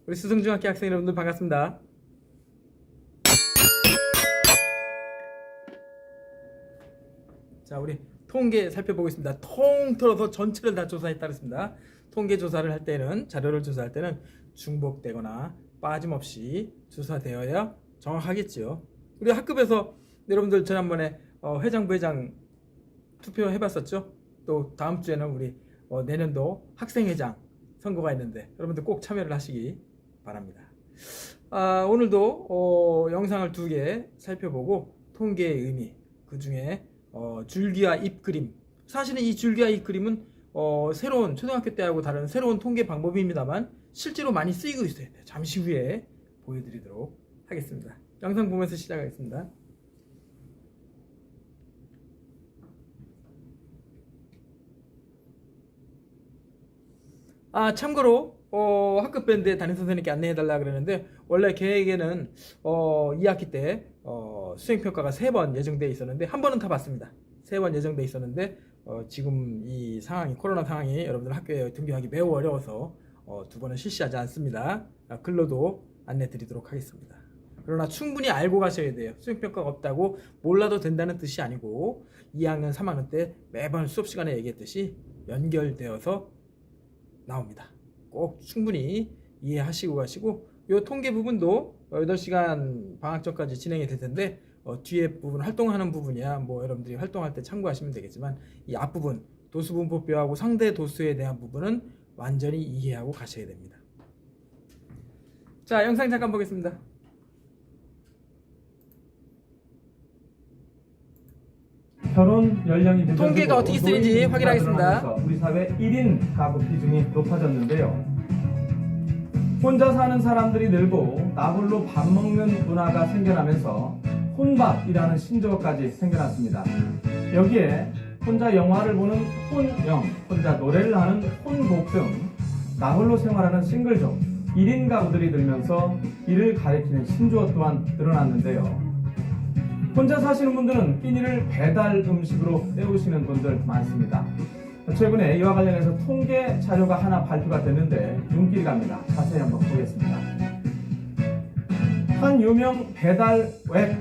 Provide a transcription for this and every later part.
우리 수성중학교 학생 여러분들 반갑습니다. 자, 우리 통계 살펴보고 있습니다. 통틀어서 전체를 다 조사했다 그랬습니다. 통계 조사를 할 때는, 자료를 조사할 때는 중복되거나 빠짐없이 조사되어야 정확하겠죠. 우리 학급에서 여러분들 지난번에 회장, 부회장 투표해봤었죠. 또 다음 주에는 우리 내년도 학생회장 선거가 있는데 여러분들 꼭 참여를 하시기 바랍니다. 오늘도 영상을 2개 살펴보고 통계의 의미, 그 중에 줄기와 잎그림, 사실은 이 줄기와 잎그림은 새로운 초등학교 때하고 다른 새로운 통계 방법입니다만 실제로 많이 쓰이고 있어요. 잠시 후에 보여드리도록 하겠습니다. 영상 보면서 시작하겠습니다. 참고로 학급 밴드 담임선생님께 안내해달라 그러는데, 원래 계획에는 2학기 때 수행평가가 3번 예정되어 있었는데 한 번은 타봤습니다. 3번 예정되어 있었는데 지금 이 상황이, 코로나 상황이 여러분들 학교에 등교하기 매우 어려워서 2번은 실시하지 않습니다. 글로도 안내 드리도록 하겠습니다. 그러나 충분히 알고 가셔야 돼요. 수행평가가 없다고 몰라도 된다는 뜻이 아니고 2학년 3학년 때 매번 수업 시간에 얘기했듯이 연결되어서 나옵니다. 꼭 충분히 이해하시고 가시고, 이 통계 부분도 8시간 방학 전까지 진행이 될 텐데 뒤에 부분, 활동하는 부분이야 뭐 여러분들이 활동할 때 참고하시면 되겠지만, 이 앞부분 도수분포표하고 상대 도수에 대한 부분은 완전히 이해하고 가셔야 됩니다. 자, 영상 잠깐 보겠습니다. 결혼 연령이 늦어지고 통계가 어떻게 쓰이는지 확인하겠습니다. 우리 사회 1인 가구 비중이 높아졌는데요. 혼자 사는 사람들이 늘고 나홀로 밥 먹는 문화가 생겨나면서 혼밥이라는 신조어까지 생겨났습니다. 여기에 혼자 영화를 보는 혼영, 혼자 노래를 하는 혼곡 등 나홀로 생활하는 싱글족, 1인 가구들이 늘면서 이를 가리키는 신조어 또한 늘어났는데요. 혼자 사시는 분들은 끼니를 배달 음식으로 때우시는 분들 많습니다. 최근에 이와 관련해서 통계 자료가 하나 발표가 됐는데 눈길이 갑니다. 자세히 한번 보겠습니다. 한 유명 배달 웹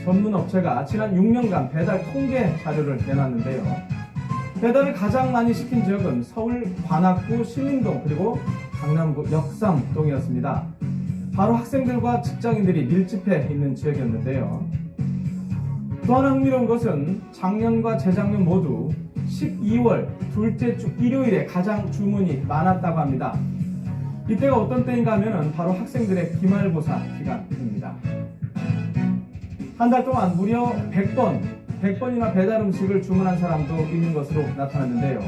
전문 업체가 지난 6년간 배달 통계 자료를 내놨는데요. 배달을 가장 많이 시킨 지역은 서울 관악구 신림동 그리고 강남구 역삼동이었습니다. 바로 학생들과 직장인들이 밀집해 있는 지역이었는데요. 또 하나 흥미로운 것은 작년과 재작년 모두 12월 둘째 주 일요일에 가장 주문이 많았다고 합니다. 이때가 어떤 때인가 하면 바로 학생들의 기말고사 기간입니다. 한 달 동안 무려 100번이나 배달 음식을 주문한 사람도 있는 것으로 나타났는데요.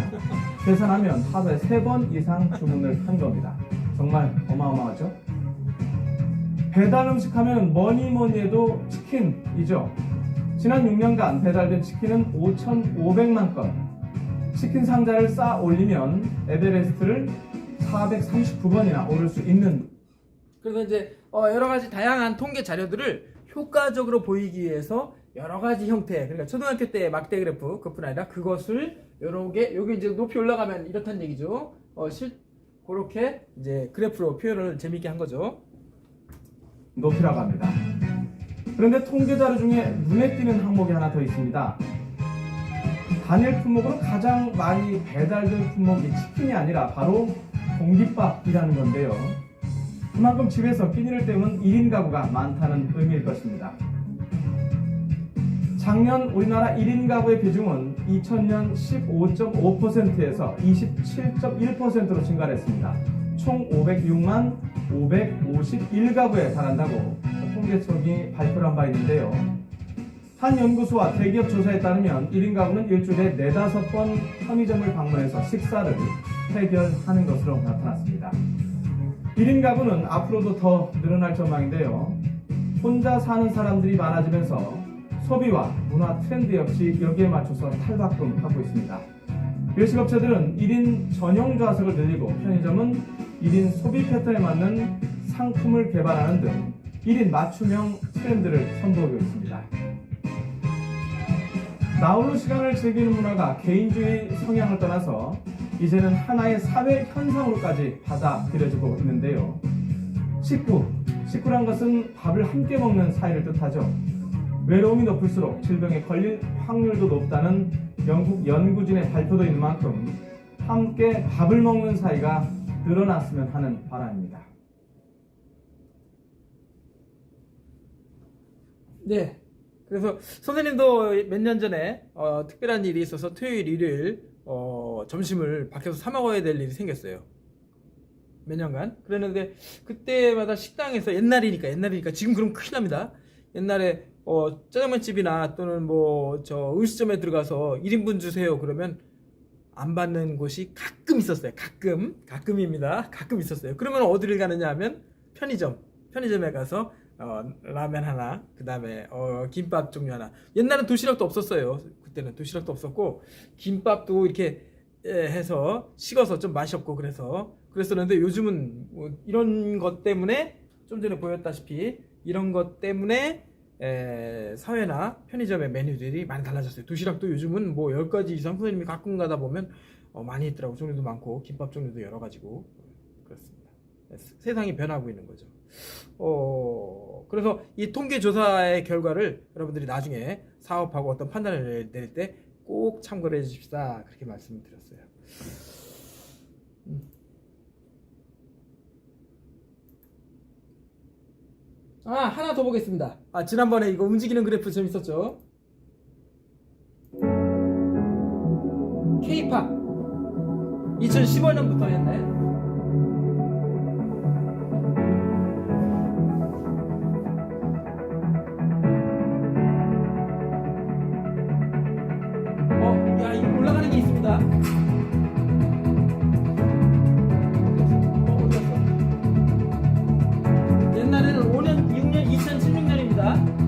계산하면 하루에 3번 이상 주문을 한 겁니다. 정말 어마어마하죠? 배달 음식 하면 뭐니 해도 치킨이죠. 지난 6년간 배달된 치킨은 5,500만 건. 치킨 상자를 쌓아 올리면 에베레스트를 439번이나 오를 수 있는. 그래서 이제 여러 가지 다양한 통계 자료들을 효과적으로 보이기 위해서 여러 가지 형태, 그러니까 초등학교 때 막대 그래프 그뿐 아니라 그것을 여러 개, 여기 이제 높이 올라가면 이렇다는 얘기죠. 그렇게 이제 그래프로 표현을 재밌게 한 거죠. 높이라고 합니다. 그런데 통계 자료 중에 눈에 띄는 항목이 하나 더 있습니다. 단일 품목으로 가장 많이 배달된 품목이 치킨이 아니라 바로 공깃밥이라는 건데요. 그만큼 집에서 끼니를 때우는 1인 가구가 많다는 의미일 것입니다. 작년 우리나라 1인 가구의 비중은 2000년 15.5%에서 27.1%로 증가를 했습니다. 총 506만 551가구에 달한다고 통계청이 발표를 한 바 있는데요. 한 연구소와 대기업 조사에 따르면 1인 가구는 일주일에 4-5번 편의점을 방문해서 식사를 해결하는 것으로 나타났습니다. 1인 가구는 앞으로도 더 늘어날 전망인데요. 혼자 사는 사람들이 많아지면서 소비와 문화 트렌드 역시 여기에 맞춰서 탈바꿈하고 있습니다. 외식업체들은 1인 전용 좌석을 늘리고 편의점은 1인 소비 패턴에 맞는 상품을 개발하는 등 1인 맞춤형 트렌드를 선보이고 있습니다. 나홀로 시간을 즐기는 문화가 개인주의 성향을 떠나서 이제는 하나의 사회 현상으로까지 받아들여지고 있는데요. 식구란 것은 밥을 함께 먹는 사이를 뜻하죠. 외로움이 높을수록 질병에 걸릴 확률도 높다는 영국 연구진의 발표도 있는 만큼 함께 밥을 먹는 사이가 늘어났으면 하는 바람입니다. 네. 그래서 선생님도 몇 년 전에 특별한 일이 있어서 토요일, 일요일 점심을 밖에서 사 먹어야 될 일이 생겼어요. 몇 년간. 그랬는데 그때마다 식당에서 옛날이니까 지금 그럼 큰일 납니다. 옛날에 짜장면집이나 또는 뭐 저 음식점에 들어가서 1인분 주세요 그러면 안 받는 곳이 가끔 있었어요. 가끔입니다. 가끔 있었어요. 그러면 어디를 가느냐 하면 편의점에 가서 라면 하나, 그 다음에 김밥 종류 하나. 옛날엔 도시락도 없었어요. 그때는 도시락도 없었고 김밥도 이렇게 해서 식어서 좀 맛이 없고 그랬었는데 요즘은 뭐 이런 것 때문에 좀 전에 보였다시피 이런 것 때문에 사회나 편의점의 메뉴들이 많이 달라졌어요. 도시락도 요즘은 뭐 10가지 이상 선생님이 가끔 가다 보면 많이 있더라고. 종류도 많고 김밥 종류도 여러 가지고 그렇습니다. 세상이 변하고 있는 거죠. 그래서 이 통계조사의 결과를 여러분들이 나중에 사업하고 어떤 판단을 내릴 때 꼭 참고를 해 주십사 그렇게 말씀을 드렸어요. 하나 더 보겠습니다. 지난번에 이거 움직이는 그래프 재밌었죠? K-팝 2015년부터 했네. 야, 이거 올라가는 게 있습니다. 어디 갔어? 옛날에는 5년, 6년, 2016년입니다.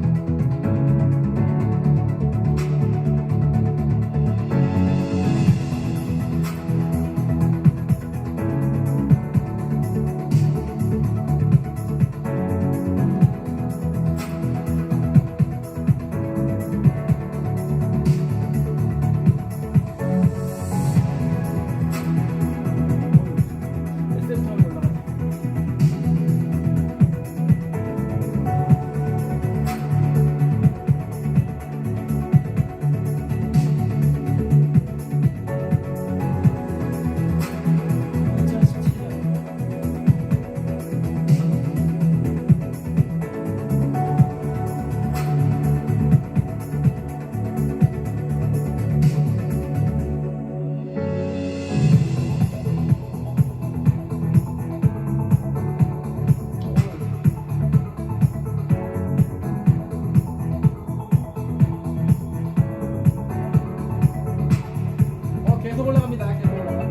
계속 올라갑니다. 계속 올라가.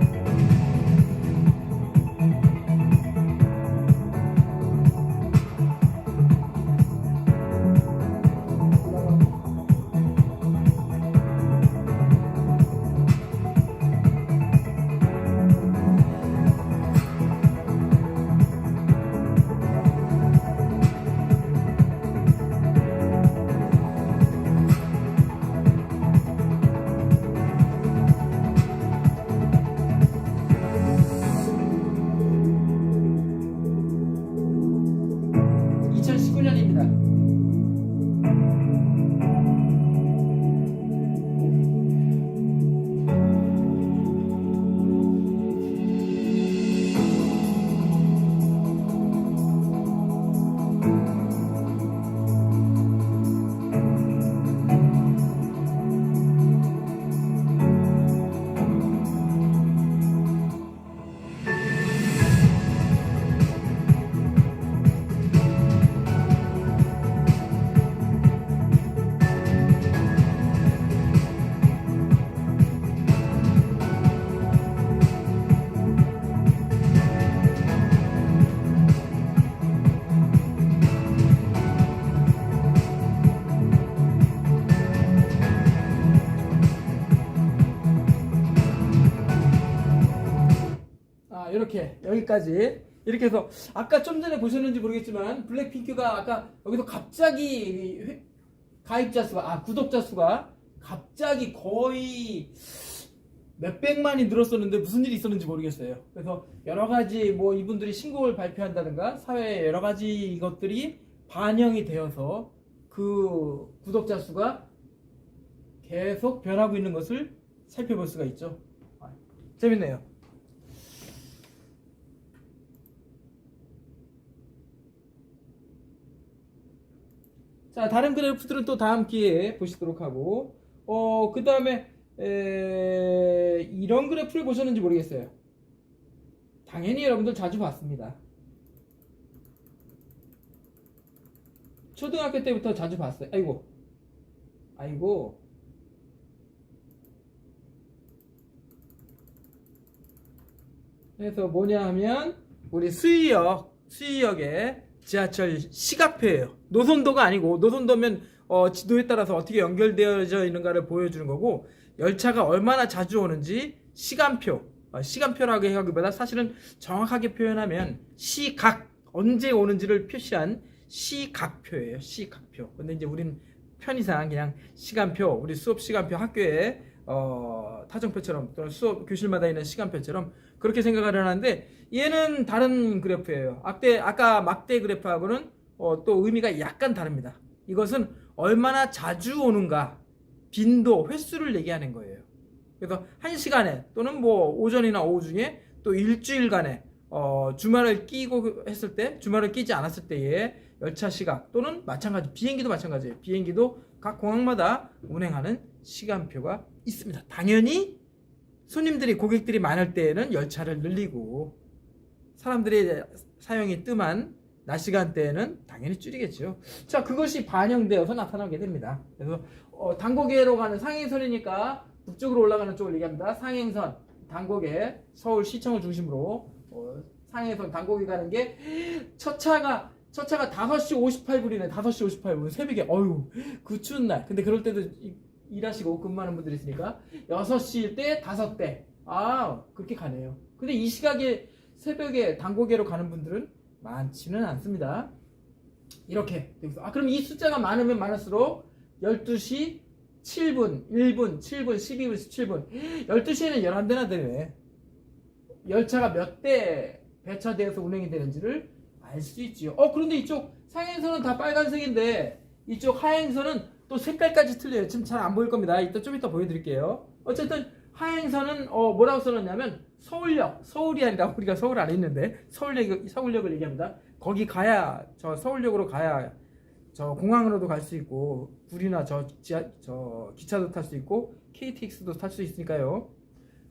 이렇게 여기까지 이렇게 해서 아까 좀 전에 보셨는지 모르겠지만 블랙핑크가 아까 여기서 갑자기 가입자 수가 구독자 수가 갑자기 거의 몇백만이 늘었었는데 무슨 일이 있었는지 모르겠어요. 그래서 여러 가지 뭐 이분들이 신곡을 발표한다든가 사회에 여러 가지 이것들이 반영이 되어서 그 구독자 수가 계속 변하고 있는 것을 살펴볼 수가 있죠. 재밌네요. 자, 다른 그래프들은 또 다음 기회에 보시도록 하고, 그 다음에 이런 그래프를 보셨는지 모르겠어요. 당연히 여러분들 자주 봤습니다. 초등학교 때부터 자주 봤어요. 아이고. 그래서 뭐냐 하면 우리 수의역의 지하철 시각표예요. 노선도가 아니고, 노선도면 지도에 따라서 어떻게 연결되어져 있는가를 보여주는 거고, 열차가 얼마나 자주 오는지 시간표, 시간표라고 하기보다 사실은 정확하게 표현하면 시각, 언제 오는지를 표시한 시각표예요. 시각표. 근데 이제 우린 편의상 그냥 시간표, 우리 수업 시간표, 학교에 타정표처럼 또는 수업 교실마다 있는 시간표처럼 그렇게 생각을 하는데, 얘는 다른 그래프예요. 아까 막대 그래프하고는 또 의미가 약간 다릅니다. 이것은 얼마나 자주 오는가, 빈도, 횟수를 얘기하는 거예요. 그래서 한 시간에 또는 뭐 오전이나 오후 중에 또 일주일간에 주말을 끼고 했을 때, 주말을 끼지 않았을 때의 열차 시각, 또는 마찬가지 비행기도 마찬가지예요. 비행기도 각 공항마다 운행하는 시간표가 있습니다. 당연히 손님들이, 고객들이 많을 때에는 열차를 늘리고, 사람들의 사용이 뜸한 낮 시간대에는 당연히 줄이겠죠. 자, 그것이 반영되어서 나타나게 됩니다. 그래서 단고개로 가는 상행선이니까 북쪽으로 올라가는 쪽을 얘기합니다. 상행선, 단고개, 서울 시청을 중심으로 상행선 단고개 가는 게 첫 차가 5시 58분이네. 5시 58분 새벽에. 어휴, 그 추운 날. 근데 그럴 때도 일하시고 근무하는 분들이 있으니까 6시일 때 5대. 그렇게 가네요. 근데 이 시각에 새벽에 단고개로 가는 분들은 많지는 않습니다. 이렇게. 그럼 이 숫자가 많으면 많을수록 12시 7분, 1분, 7분, 12분, 17분. 12시에는 11대나 되네. 열차가 몇 대 배차되어서 운행이 되는지를 알 수 있지요. 그런데 이쪽 상행선은 다 빨간색인데 이쪽 하행선은 또 색깔까지 틀려요. 지금 잘 안 보일 겁니다. 좀 이따 보여드릴게요. 어쨌든 하행선은 뭐라고 써놨냐면 서울역, 서울이 아니라 우리가 서울 안에 있는데 서울역을 얘기합니다. 거기 가야, 저 서울역으로 가야 저 공항으로도 갈 수 있고, 구리나 저 기차도 탈 수 있고, KTX도 탈 수 있으니까요.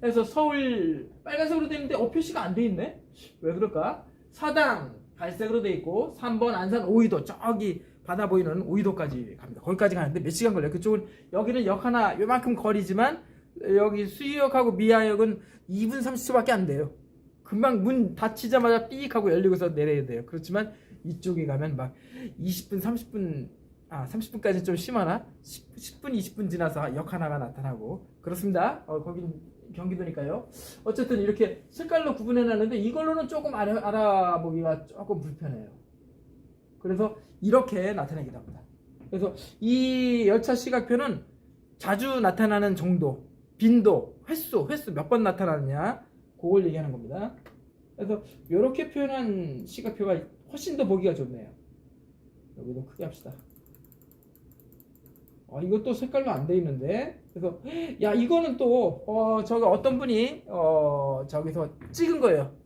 그래서 서울 빨간색으로 되어 있는데 표시가 안 돼 있네. 왜 그럴까? 사당 갈색으로 되어 있고, 3번 안산 오이도, 저기 바다 보이는 오이도까지 갑니다. 거기까지 가는데 몇 시간 걸려요. 그쪽은, 여기는 역 하나 요만큼 거리지만 여기 수의역하고 미아역은 2분 30초밖에 안 돼요. 금방 문 닫히자마자 삐익 하고 열리고서 내려야 돼요. 그렇지만 이쪽에 가면 막 20분 30분까지 좀 심하나? 10분 20분 지나서 역 하나가 나타나고 그렇습니다. 거긴 경기도니까요. 어쨌든 이렇게 색깔로 구분해 놨는데 이걸로는 조금 알아보기가 조금 불편해요. 그래서 이렇게 나타내기도 합니다. 그래서 이 열차 시각표는 자주 나타나는 정도, 빈도, 횟수 몇 번 나타나느냐, 그걸 얘기하는 겁니다. 그래서 이렇게 표현한 시각표가 훨씬 더 보기가 좋네요. 여기도 크게 합시다. 이것도 색깔로 안 돼 있는데. 그래서 야, 이거는 또 저기 어떤 분이 저기서 찍은 거예요.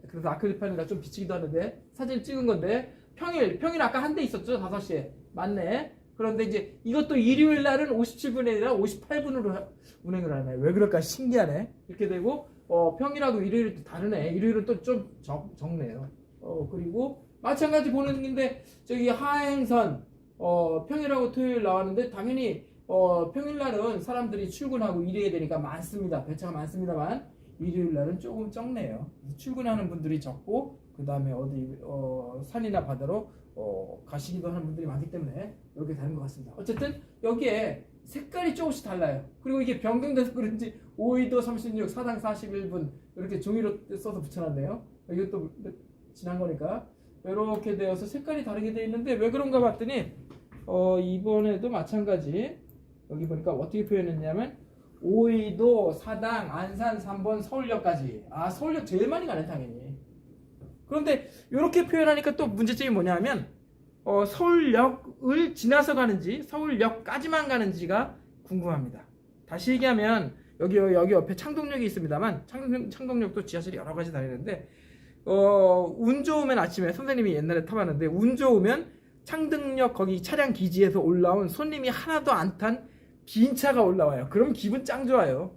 그래서 아크릴판이라 좀 비치기도 하는데 사진 찍은 건데, 평일 아까 한 대 있었죠. 5시에 맞네. 그런데 이제 이것도 일요일 날은 57분이 아니라 58분으로 운행을 하네. 왜 그럴까 신기하네. 이렇게 되고 평일하고 일요일이 또 다르네. 일요일은 또 좀 적네요. 그리고 마찬가지 보는 건데, 저기 하행선 평일하고 토요일 나왔는데 당연히 평일날은 사람들이 출근하고 일해야 되니까 많습니다. 배차가 많습니다만 일요일날은 조금 적네요. 출근하는 분들이 적고, 그 다음에 어디 산이나 바다로 가시기도 하는 분들이 많기 때문에 이렇게 다른 것 같습니다. 어쨌든 여기에 색깔이 조금씩 달라요. 그리고 이게 변경돼서 그런지 오이도 36, 사당 41분 이렇게 종이로 써서 붙여놨네요. 이것도 지난 거니까 이렇게 되어서 색깔이 다르게 되어 있는데 왜 그런가 봤더니 이번에도 마찬가지, 여기 보니까 어떻게 표현했냐면 오이도, 사당, 안산, 3번, 서울역까지. 아, 서울역 제일 많이 가네, 당연히. 그런데 이렇게 표현하니까 또 문제점이 뭐냐면 서울역을 지나서 가는지 서울역까지만 가는지가 궁금합니다. 다시 얘기하면 여기 옆에 창동역이 있습니다만 창동역도 지하철이 여러 가지 다니는데 운 좋으면 아침에 선생님이 옛날에 타봤는데 운 좋으면 창동역 거기 차량 기지에서 올라온 손님이 하나도 안 탄 빈 차가 올라와요. 그럼 기분 짱 좋아요.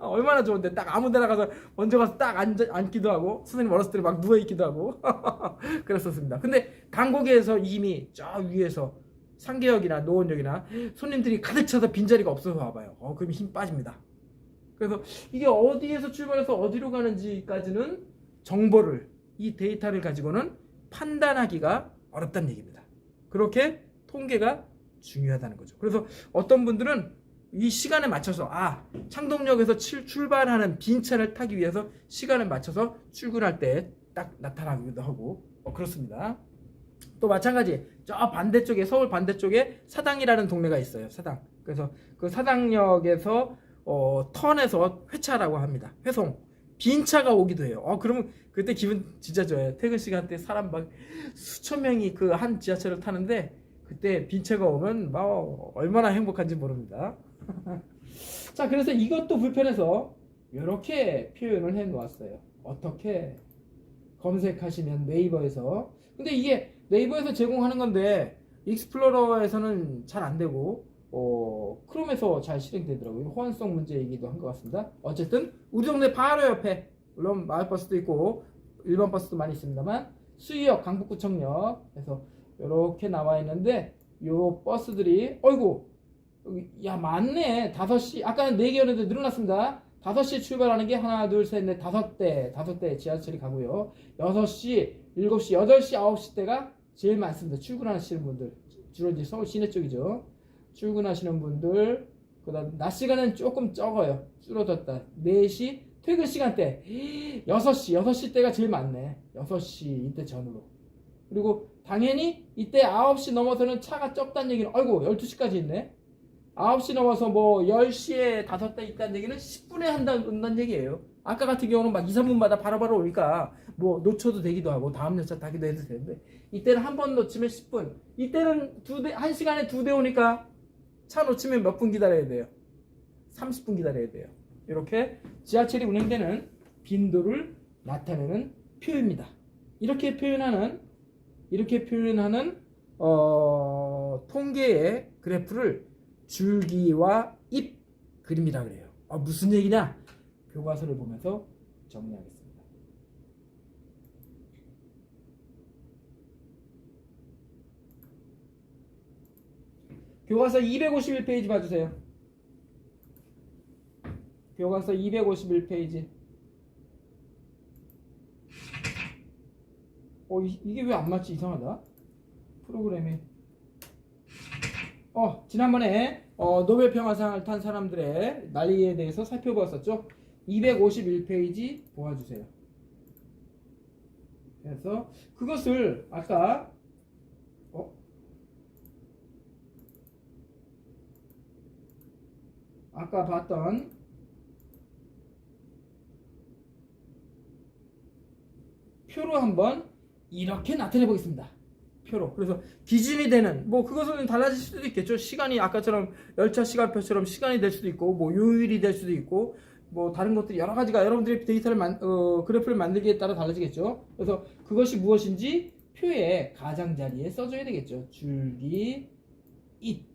얼마나 좋은데 딱 아무 데나 가서 먼저 가서 딱 앉기도 하고 선생님 어렸을 때 막 누워있기도 하고 그랬었습니다. 근데 당고개에서 이미 저 위에서 상계역이나 노원역이나 손님들이 가득 차서 빈자리가 없어서 와봐요. 그럼 힘 빠집니다. 그래서 이게 어디에서 출발해서 어디로 가는지까지는 정보를 이 데이터를 가지고는 판단하기가 어렵다는 얘기입니다. 그렇게 통계가 중요하다는 거죠. 그래서 어떤 분들은 이 시간에 맞춰서 창동역에서 출발하는 빈 차를 타기 위해서 시간을 맞춰서 출근할 때 딱 나타나기도 하고 그렇습니다. 또 마찬가지 저 반대쪽에 서울 반대쪽에 사당이라는 동네가 있어요. 사당. 그래서 그 사당역에서 턴에서 회차라고 합니다. 회송 빈 차가 오기도 해요. 그러면 그때 기분 진짜 좋아요. 퇴근 시간 때 사람 막 수천 명이 그 한 지하철을 타는데 그때 빈 차가 오면 막 얼마나 행복한지 모릅니다. 자, 그래서 이것도 불편해서 이렇게 표현을 해 놓았어요. 어떻게 검색하시면 네이버에서. 근데 이게 네이버에서 제공하는 건데 익스플로러에서는 잘 안 되고 크롬에서 잘 실행되더라고요. 호환성 문제이기도 한 것 같습니다. 어쨌든 우리 동네 바로 옆에 물론 마을버스도 있고 일반 버스도 많이 있습니다만 수의역 강북구청역에서 이렇게 나와 있는데 요 버스들이 어이구 야 많네. 5시 아까는 4개였는데 늘어났습니다. 5시에 출발하는 게 하나 둘 셋 넷 5대 지하철이 가고요. 6시 7시 8시 9시 때가 제일 많습니다. 출근하시는 분들 주로 이제 서울 시내 쪽이죠. 출근하시는 분들 그다음 낮 시간은 조금 적어요. 줄어들었다. 4시 퇴근 시간대 6시 때가 제일 많네. 6시 이때 전후로. 그리고 당연히 이때 9시 넘어서는 차가 적다는 얘기는 아이고 12시까지 있네. 9시 넘어서 뭐 10시에 5대 있다는 얘기는 10분에 한다는 얘기예요. 아까 같은 경우는 막 2, 3분마다 바로바로 오니까 뭐 놓쳐도 되기도 하고 다음 열차 타기도 해도 되는데 이때는 한 번 놓치면 10분. 이때는 1시간에 2대 오니까 차 놓치면 몇 분 기다려야 돼요? 30분 기다려야 돼요. 이렇게 지하철이 운행되는 빈도를 나타내는 표입니다. 이렇게 표현하는 통계의 그래프를 줄기와 잎 그림이라 그래요. 무슨 얘기냐? 교과서를 보면서 정리하겠습니다. 교과서 251페이지 봐주세요. 교과서 251페이지. 이게 왜 안 맞지? 이상하다. 프로그램이. 지난번에 노벨 평화상을 탄 사람들의 난리에 대해서 살펴보았었죠. 251페이지 보아주세요. 그래서 그것을 아까 봤던 표로 한번 이렇게 나타내 보겠습니다. 표로. 그래서 기준이 되는 그것은 달라질 수도 있겠죠. 시간이 아까처럼 열차 시간표처럼 시간이 될 수도 있고 요일이 될 수도 있고 다른 것들이 여러 가지가 여러분들의 데이터를 그래프를 만들기에 따라 달라지겠죠. 그래서 그것이 무엇인지 표의 가장자리에 써줘야 되겠죠. 줄기 잇.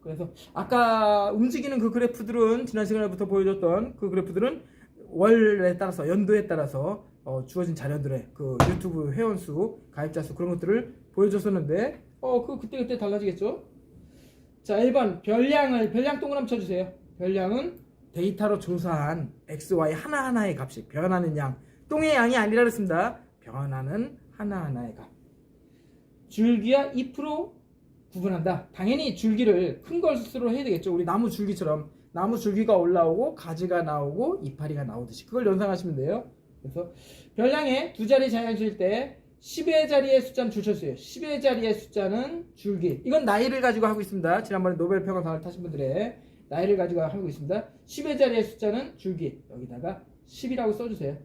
그래서 아까 움직이는 그 그래프들은 지난 시간부터 보여줬던 그 그래프들은 월에 따라서 연도에 따라서 주어진 자료들의 그 유튜브 회원수, 가입자 수 그런 것들을 보여줬었는데 그때 달라지겠죠. 자, 1번 별량 동그라미 쳐주세요. 별량은 데이터로 조사한 XY 하나하나의 값이 변하는 양, 똥의 양이 아니라 그랬습니다. 변하는 하나하나의 값. 줄기와 잎으로 구분한다. 당연히 줄기를 큰 것으로 해야 되겠죠. 우리 나무 줄기처럼 나무 줄기가 올라오고 가지가 나오고 이파리가 나오듯이 그걸 연상하시면 돼요. 그래서 별량에 두 자리 자연수일 때 10의 자리의 숫자는 줄 쳤어요. 10의 자리의 숫자는 줄기. 이건 나이를 가지고 하고 있습니다. 지난번에 노벨 평화상을 타신 분들의 나이를 가지고 하고 있습니다. 10의 자리의 숫자는 줄기 여기다가 10이라고 써주세요.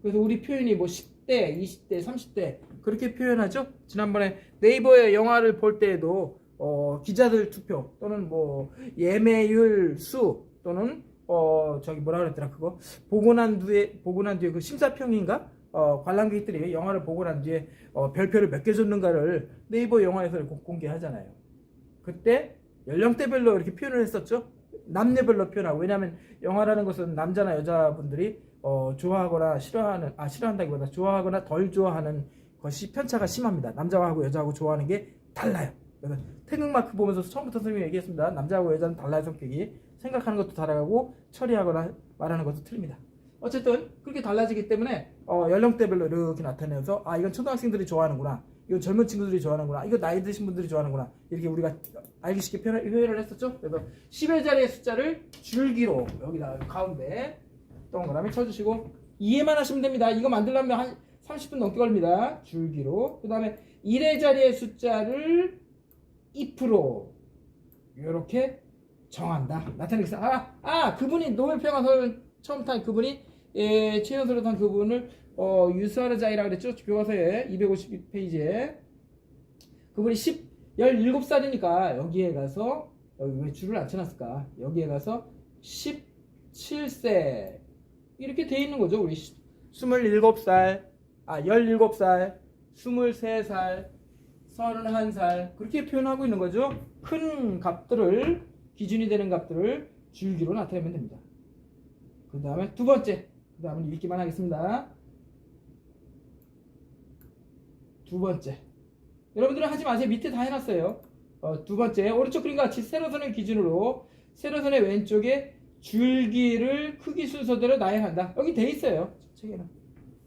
그래서 우리 표현이 뭐 10대, 20대, 30대 그렇게 표현하죠. 지난번에 네이버에 영화를 볼 때에도 기자들 투표 또는 뭐 예매율 수 또는 저기 뭐라 그랬더라 그거 보고 난 뒤에 그 심사평인가 관람객들이 영화를 보고 난 뒤에 별표를 몇 개 줬는가를 네이버 영화에서 공개하잖아요. 그때 연령대별로 이렇게 표현을 했었죠. 남녀별로 표현하고. 왜냐하면 영화라는 것은 남자나 여자분들이 좋아하거나 싫어한다기보다 좋아하거나 덜 좋아하는 것이 편차가 심합니다. 남자하고 여자하고 좋아하는 게 달라요. 그래서 태극마크 보면서 처음부터 선생님이 얘기했습니다. 남자하고 여자는 달라요. 성격이 생각하는 것도 다르고 처리하거나 말하는 것도 틀립니다. 어쨌든 그렇게 달라지기 때문에 연령대별로 이렇게 나타내서 이건 초등학생들이 좋아하는구나, 이건 젊은 친구들이 좋아하는구나, 이거 나이 드신 분들이 좋아하는구나, 이렇게 우리가 알기 쉽게 표현을 했었죠. 그래서 10의 자리의 숫자를 줄기로 여기다 가운데 동그라미 쳐주시고 이해만 하시면 됩니다. 이거 만들려면 한 30분 넘게 걸립니다. 줄기로. 그 다음에 1의 자리의 숫자를 2% 이렇게 정한다. 나타내겠습니다. 그분이 노벨평화상을 처음 탄 그분이 최연소로 탄 그분을 유스하르자이라 그랬죠. 교과서에 250페이지에 그분이 17살이니까 여기에 가서 여기 왜 줄을 안 쳐놨을까? 여기에 가서 17세 이렇게 돼 있는 거죠. 우리 27살, 17살, 23살, 31살 그렇게 표현하고 있는 거죠. 큰 값들을 기준이 되는 값들을 줄기로 나타내면 됩니다. 그 다음에 두 번째, 그 다음은 읽기만 하겠습니다. 두 번째, 여러분들은 하지 마세요. 밑에 다 해놨어요. 두 번째, 오른쪽 그림과 같이 세로선을 기준으로 세로선의 왼쪽에 줄기를 크기 순서대로 나열한다. 여기 돼 있어요. 책에는.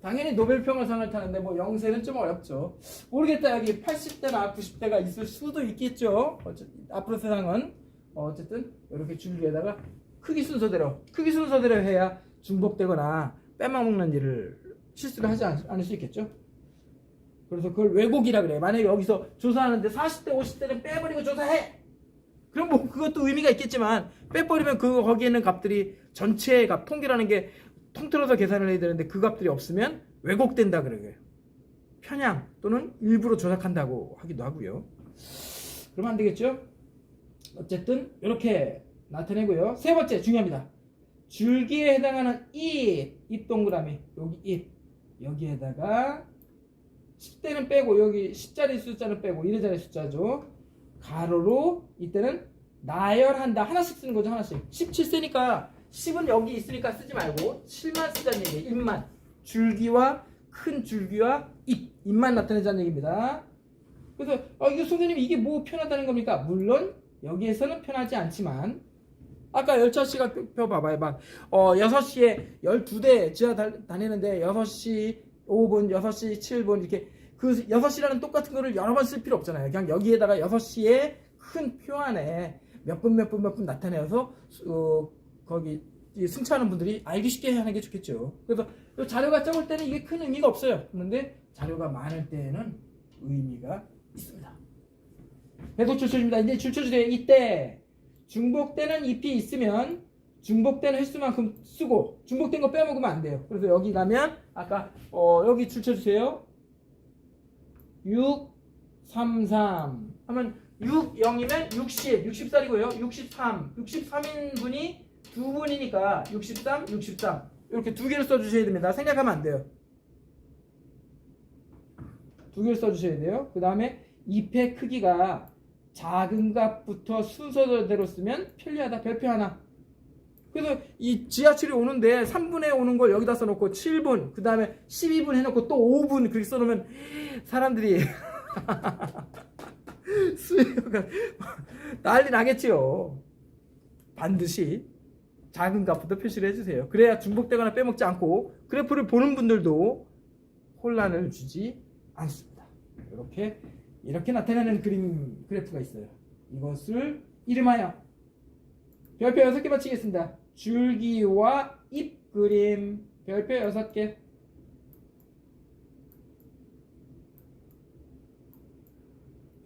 당연히 노벨평화상을 타는데 뭐 영세는 좀 어렵죠. 모르겠다. 여기 80대나 90대가 있을 수도 있겠죠. 앞으로 세상은 어쨌든 이렇게 줄기에다가 크기 순서대로 해야 중복되거나 빼먹는 일을 실수를 하지 않을 수 있겠죠. 그래서 그걸 왜곡이라 그래요. 만약에 여기서 조사하는데 40대 50대는 빼버리고 조사해, 그럼 뭐 그것도 의미가 있겠지만 빼버리면 거기에 있는 값들이 전체의 값, 통계라는 게 통틀어서 계산을 해야 되는데 그 값들이 없으면 왜곡된다 그래요. 편향 또는 일부러 조작한다고 하기도 하고요. 그러면 안 되겠죠. 어쨌든 이렇게 나타내고요. 세 번째 중요합니다. 줄기에 해당하는 이 동그라미 여기 여기에다가 10대는 빼고 여기 10자리 숫자는 빼고 1의 자리 숫자죠. 가로로 이때는 나열한다. 하나씩 쓰는 거죠. 하나씩. 17세니까 10은 여기 있으니까 쓰지 말고 7만 쓰자는 얘기예요. 입만. 줄기와 큰 줄기와 입만 나타내자는 얘기입니다. 그래서 이거 선생님 이게 뭐 편하다는 겁니까? 물론 여기에서는 편하지 않지만 아까 열차씨가 표 봐봐요. 막 6시에 12대 지하 다니는데 6시 5분, 6시 7분 이렇게 그 6시라는 똑같은 거를 여러 번 쓸 필요 없잖아요. 그냥 여기에다가 6시에 큰 표 안에 몇 분 나타내서 거기 승차하는 분들이 알기 쉽게 하는 게 좋겠죠. 그래서 자료가 적을 때는 이게 큰 의미가 없어요. 그런데 자료가 많을 때는 의미가 있습니다. 배도 줄쳐줍니다. 이제 줄쳐주세요. 이때 중복되는 잎이 있으면 중복된 횟수만큼 쓰고 중복된 거 빼먹으면 안 돼요. 그래서 여기 가면 아까 여기 줄쳐주세요. 6, 3, 3 하면 6, 0이면 60, 60살이고요. 63, 63인 분이 두 분이니까 63, 63 이렇게 두 개를 써주셔야 됩니다. 생략하면 안 돼요. 두 개를 써주셔야 돼요. 그 다음에 잎의 크기가 작은 값부터 순서대로 쓰면 편리하다. 별표 하나. 그래서 이 지하철이 오는데 3분에 오는 걸 여기다 써놓고 7분, 그 다음에 12분 해놓고 또 5분 그렇게 써놓으면 사람들이 수요가 난리 나겠지요. 반드시 작은 값부터 표시를 해주세요. 그래야 중복되거나 빼먹지 않고 그래프를 보는 분들도 혼란을 주지 않습니다. 이렇게 나타내는 그래프가 있어요. 이것을 이름하여 별표 6개 맞히겠습니다. 줄기와 잎 그림 별표 6개.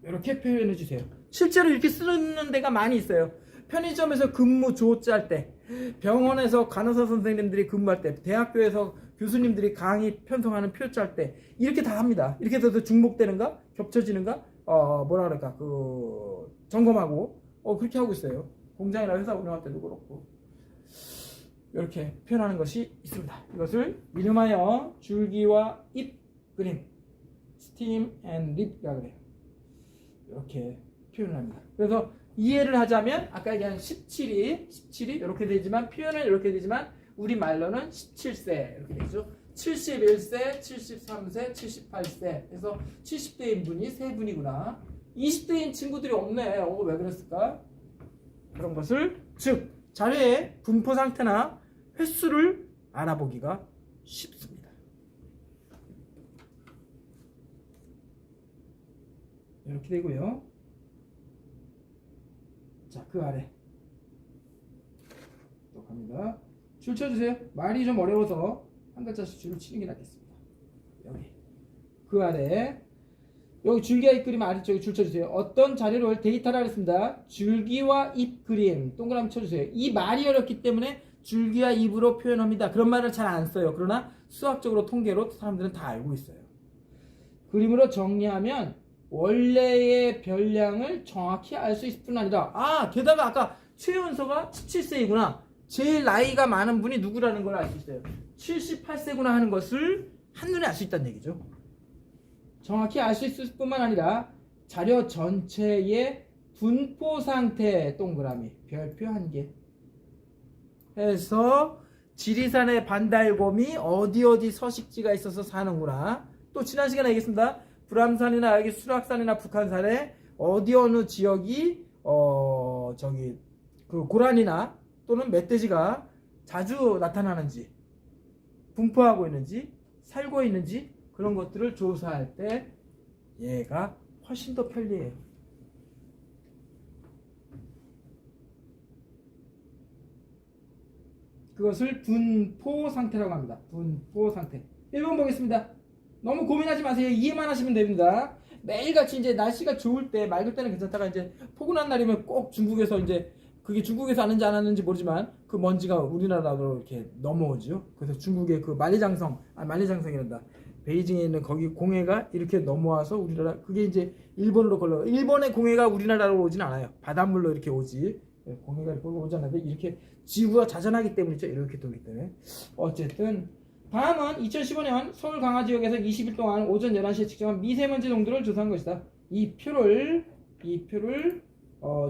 이렇게 표현해 주세요. 실제로 이렇게 쓰는 데가 많이 있어요. 편의점에서 근무 조짤 때, 병원에서 간호사 선생님들이 근무할 때, 대학교에서 교수님들이 강의 편성하는 표 짤 때, 이렇게 다 합니다. 이렇게 돼서 중복되는가? 겹쳐지는가? 뭐라 그럴까? 점검하고, 그렇게 하고 있어요. 공장이나 회사 운영할 때도 그렇고. 이렇게 표현하는 것이 있습니다. 이것을 이름하여 줄기와 잎 그림, stem and leaf이라고 그래요. 이렇게 표현을 합니다. 그래서 이해를 하자면 아까 얘기한 17이 이렇게 되지만 표현은 이렇게 되지만 우리 말로는 17세 이렇게 되죠. 71세, 73세, 78세. 그래서 70대인 분이 세 분이구나. 20대인 친구들이 없네. 왜 그랬을까? 그런 것을 즉 자료의 분포 상태나 횟수를 알아보기가 쉽습니다. 이렇게 되고요. 자, 그 아래 또 갑니다. 줄 쳐주세요. 말이 좀 어려워서 한 글자씩 줄을 치는 게 낫겠습니다. 여기 그 아래 여기 줄기와 잎 그림 아래쪽에 줄 쳐주세요. 어떤 자료를 데이터라 했습니다. 줄기와 잎 그림 동그라미 쳐주세요. 이 말이 어렵기 때문에 줄기와 잎으로 표현합니다. 그런 말을 잘 안 써요. 그러나 수학적으로 통계로 사람들은 다 알고 있어요. 그림으로 정리하면 원래의 별량을 정확히 알 수 있을 뿐 아니라 게다가 아까 최연소가 17세이구나. 제일 나이가 많은 분이 누구라는 걸 알 수 있어요. 78세구나 하는 것을 한눈에 알 수 있다는 얘기죠. 정확히 알 수 있을 뿐만 아니라 자료 전체의 분포 상태 동그라미 별표 1개 해서 지리산의 반달곰이 어디 서식지가 있어서 사는구나. 또 지난 시간에 얘기했습니다. 불암산이나 여기 수락산이나 북한산에 어느 지역이 그 고란이나 또는 멧돼지가 자주 나타나는지 분포하고 있는지 살고 있는지 그런 것들을 조사할 때 얘가 훨씬 더 편리해요. 그것을 분포 상태라고 합니다. 분포 상태. 1번 보겠습니다. 너무 고민하지 마세요. 이해만 하시면 됩니다. 매일같이 이제 날씨가 좋을 때, 맑을 때는 괜찮다가 이제 포근한 날이면 꼭 중국에서 이제 그게 중국에서 왔는지 안 왔는지 모르지만 그 먼지가 우리나라로 이렇게 넘어오죠. 그래서 중국의 그 만리장성이란다. 베이징에 있는 거기 공해가 이렇게 넘어와서 우리나라 그게 이제 일본으로 걸러. 일본의 공해가 우리나라로 오진 않아요. 바닷물로 이렇게 오지. 공해가 이렇게 오지 않는데 이렇게 지구가 자전하기 때문이죠. 이렇게 돌기 때문에. 어쨌든 다음은 2015년 서울 강화 지역에서 20일 동안 오전 11시에 측정한 미세먼지 농도를 조사한 것이다. 이 표를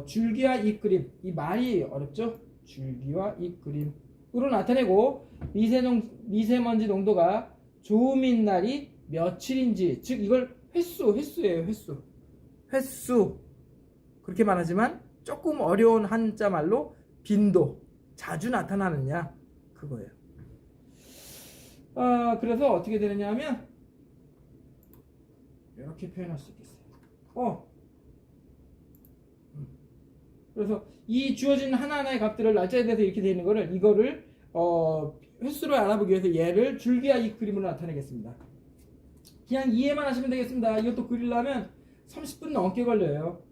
줄기와 잎 그림, 이 말이 어렵죠? 줄기와 잎 그림으로 나타내고 미세먼지 농도가 좋음인 날이 며칠인지, 즉 이걸 횟수예요. 횟수 그렇게 말하지만 조금 어려운 한자 말로 빈도, 자주 나타나느냐 그거예요. 그래서 어떻게 되느냐 하면 이렇게 표현할 수 있겠어요. 그래서 이 주어진 하나하나의 값들을 날짜에 대해서 이렇게 되어 있는 거를 이거를 횟수를 알아보기 위해서 얘를 줄기와 잎 그림으로 나타내겠습니다. 그냥 이해만 하시면 되겠습니다. 이것도 그리려면 30분 넘게 걸려요.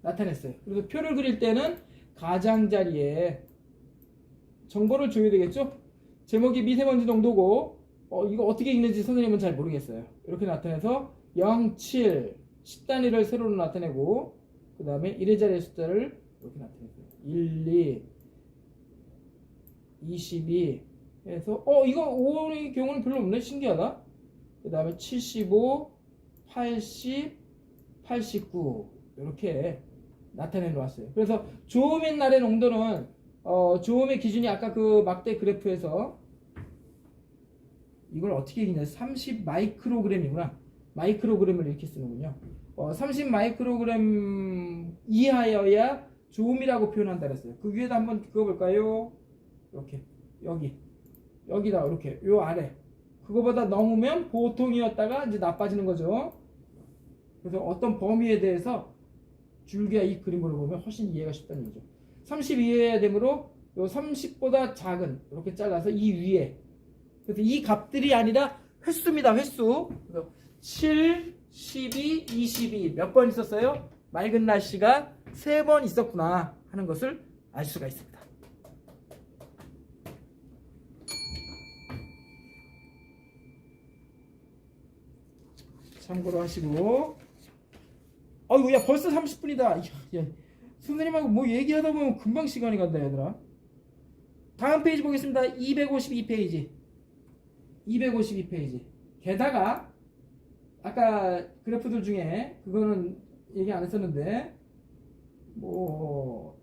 나타냈어요. 그래서 표를 그릴 때는 가장자리에 정보를 줘야 되겠죠? 제목이 미세먼지 농도고 이거 어떻게 읽는지 선생님은 잘 모르겠어요. 이렇게 나타내서 0, 7, 10단위를 세로로 나타내고 그 다음에 1회자리의 숫자를 이렇게 나타냈어요. 1, 2, 22 해서 이거 5의 경우는 별로 없네. 신기하다. 그 다음에 75, 80, 89 이렇게 나타내 놓았어요. 그래서 좋음인 날의 농도는 좋음의 기준이 아까 그 막대 그래프에서 이걸 어떻게 읽냐 30 마이크로그램이구나. 마이크로그램을 이렇게 쓰는군요. 30 마이크로그램 이하여야 좋음이라고 표현한다 그랬어요. 그 위에다 한번 그어볼까요? 이렇게 여기다 이렇게 요 아래 그거보다 넘으면 보통이었다가 이제 나빠지는 거죠. 그래서 어떤 범위에 대해서 줄기와 이 그림으로 보면 훨씬 이해가 쉽다는 거죠. 30 이해해야 되므로 요 30보다 작은 이렇게 잘라서 이 위에 그래서 이 값들이 아니라 횟수입니다. 횟수. 그래서 7, 12, 22 몇 번 있었어요? 맑은 날씨가 3번 있었구나 하는 것을 알 수가 있습니다. 참고로 하시고. 아이고, 야, 벌써 30분이다. 야, 선생님하고 뭐 얘기하다 보면 금방 시간이 간다, 얘들아. 다음 페이지 보겠습니다. 252페이지. 252페이지. 게다가 아까 그래프들 중에 그거는 얘기 안 했었는데, 뭐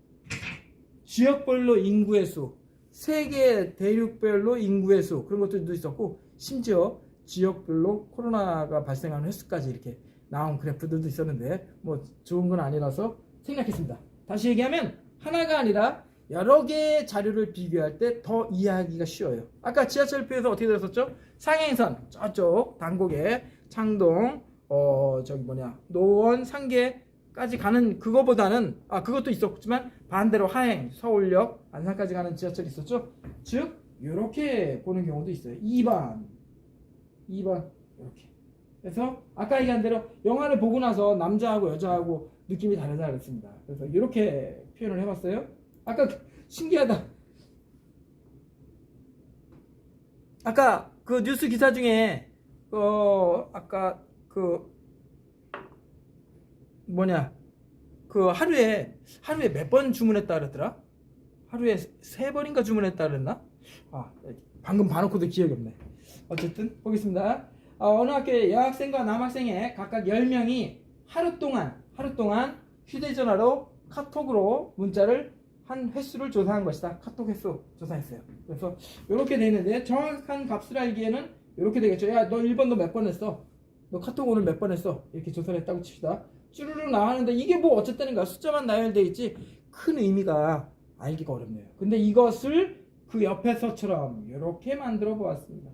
지역별로 인구의 수, 세계 대륙별로 인구의 수, 그런 것들도 있었고, 심지어 지역별로 코로나가 발생하는 횟수까지 이렇게 나온 그래프들도 있었는데, 뭐 좋은 건 아니라서 생략했습니다. 다시 얘기하면 하나가 아니라 여러 개의 자료를 비교할 때 더 이해하기가 쉬워요. 아까 지하철표에서 어떻게 들었었죠? 상행선 저쪽 단곡에 창동 노원 상계까지 가는 그거보다는, 그것도 있었지만 반대로 하행 서울역 안산까지 가는 지하철이 있었죠. 즉 이렇게 보는 경우도 있어요. 2번 이렇게. 그래서 아까 얘기한 대로 영화를 보고 나서 남자하고 여자하고 느낌이 다르다 그랬습니다. 그래서 이렇게 표현을 해봤어요. 아까 신기하다. 아까 그 뉴스 기사 중에 아까 하루에 몇 번 주문했다 그랬더라? 하루에 3번인가 주문했다 그랬나? 방금 봐놓고도 기억이 없네. 어쨌든 보겠습니다. 어느 학교의 여학생과 남학생의 각각 10명이 하루 동안 휴대전화로 카톡으로 문자를 한 횟수를 조사한 것이다. 카톡 횟수 조사했어요. 그래서 이렇게 돼 있는데, 정확한 값을 알기에는 이렇게 되겠죠. 야, 너 1번 너 몇 번 했어? 너 카톡 오늘 몇 번 했어? 이렇게 조사를 했다고 칩시다. 쭈루룩 나왔는데 이게 뭐 어쨌다는가, 숫자만 나열돼 있지 큰 의미가 알기가 어렵네요. 근데 이것을 그 옆에서처럼 이렇게 만들어 보았습니다.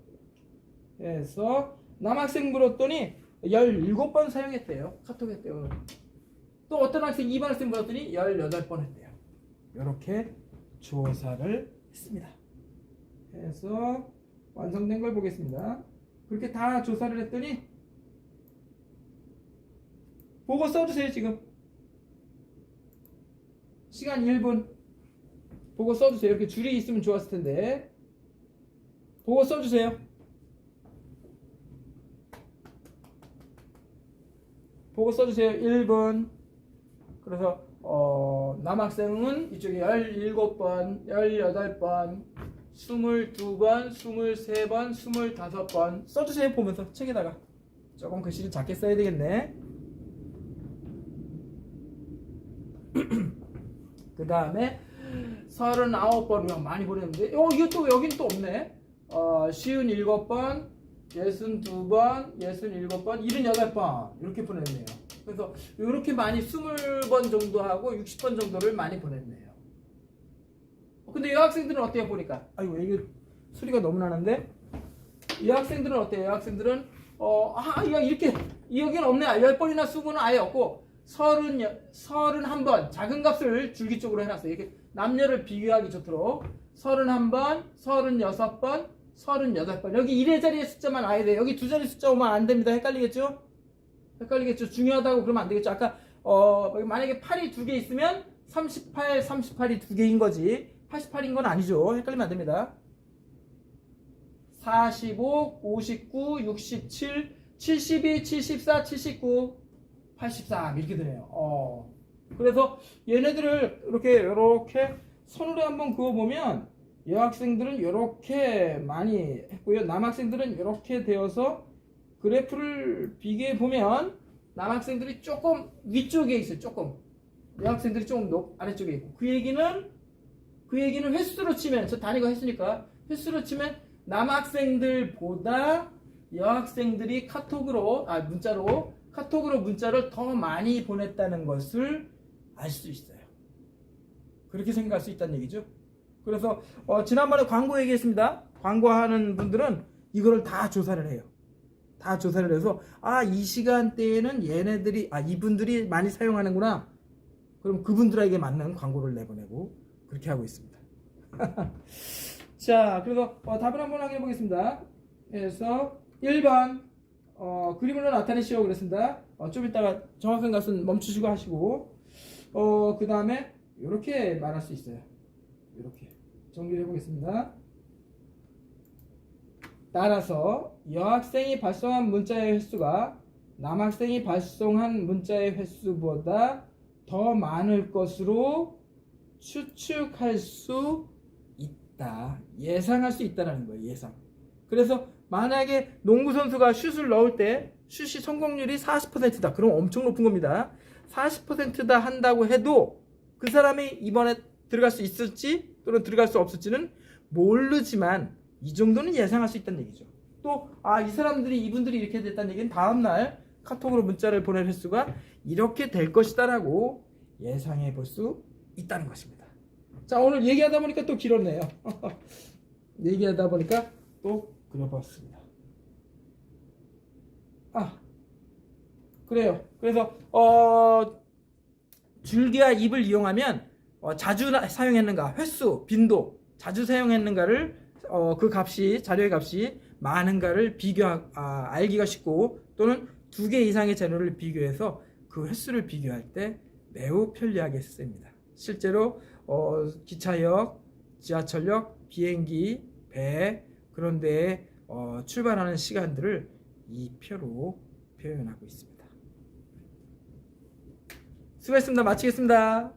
그래서 남학생 물었더니 17번 사용했대요. 카톡 했대요. 또 어떤 학생, 2번 학생 물었더니 18번 했대요. 이렇게 조사를 했습니다. 그래서 완성된 걸 보겠습니다. 그렇게 다 조사를 했더니 보고 써주세요. 지금 시간 1분 보고 써주세요. 이렇게 줄이 있으면 좋았을 텐데 보고 써주세요. 보고 써주세요. 1분. 그래서 남학생은 이쪽에 17번, 18번, 22번, 23번, 25번 써주세요. 보면서 책에다가 조금 글씨를 작게 써야 되겠네. 그 다음에 39번 많이 보냈는데 이거 여기는 또 없네. 57번, 62번, 67번, 78번 이렇게 보냈네요. 그래서 이렇게 많이 20번 정도 하고 60번 정도를 많이 보냈네요. 근데 여학생들은 어때요? 보니까 아이고 이게 소리가 너무 나는데, 여학생들은 어때요? 여학생들은 이렇게 여기는 없네. 10번이나 20번은 아예 없고 31번 작은 값을 줄기쪽으로 해놨어요. 이렇게 남녀를 비교하기 좋도록 31번, 36번, 38번. 여기 1의 자리의 숫자만 와야 돼요. 여기 2자리 숫자 오면 안 됩니다. 헷갈리겠죠? 중요하다고 그러면 안 되겠죠. 아까 만약에 8이 2개 있으면 38, 38이 2개인 거지 88인 건 아니죠. 헷갈리면 안 됩니다. 45, 59, 67, 72, 74, 79, 83 이렇게 되네요. 그래서 얘네들을 이렇게 손으로 한번 그어보면 여학생들은 이렇게 많이 했고요. 남학생들은 이렇게 되어서 그래프를 비교해 보면 남학생들이 조금 위쪽에 있어요. 조금. 여학생들이 조금 아래쪽에 있고. 그 얘기는 횟수로 치면, 저 단위가 횟수니까 횟수로 치면 남학생들보다 여학생들이 문자를 더 많이 보냈다는 것을 알 수 있어요. 그렇게 생각할 수 있다는 얘기죠. 그래서 지난번에 광고 얘기했습니다. 광고하는 분들은 이거를 다 조사를 해요. 다 조사를 해서 이 시간대에는 이분들이 많이 사용하는구나. 그럼 그분들에게 맞는 광고를 내보내고 그렇게 하고 있습니다. 자, 그래서 답을 한번 확인해 보겠습니다. 그래서 1번 그림으로 나타내시오 그랬습니다. 좀 이따가 정확한 값은 멈추시고 하시고, 그 다음에 이렇게 말할 수 있어요. 이렇게 정리를 해보겠습니다. 따라서 여학생이 발송한 문자의 횟수가 남학생이 발송한 문자의 횟수보다 더 많을 것으로 추측할 수 있다. 예상할 수 있다는 거예요. 예상. 그래서 만약에 농구 선수가 슛을 넣을 때 슛이 성공률이 40%다. 그럼 엄청 높은 겁니다. 40%다 한다고 해도 그 사람이 이번에 들어갈 수 있을지 또는 들어갈 수 없을지는 모르지만 이 정도는 예상할 수 있다는 얘기죠. 또 이분들이 이렇게 됐다는 얘기는 다음날 카톡으로 문자를 보낼 횟수가 이렇게 될 것이다 라고 예상해 볼 수 있다는 것입니다. 자, 오늘 얘기하다 보니까 또 길었네요. 얘기하다 보니까 또 그려봤습니다. 그래요. 그래서 줄기와 잎을 이용하면 자주 사용했는가, 횟수, 빈도, 자주 사용했는가를 그 값이, 자료의 값이 많은가를 알기가 쉽고, 또는 2개 이상의 자료를 비교해서 그 횟수를 비교할 때 매우 편리하게 쓰입니다. 실제로 기차역, 지하철역, 비행기, 배 그런 데에 출발하는 시간들을 이 표로 표현하고 있습니다. 수고했습니다. 마치겠습니다.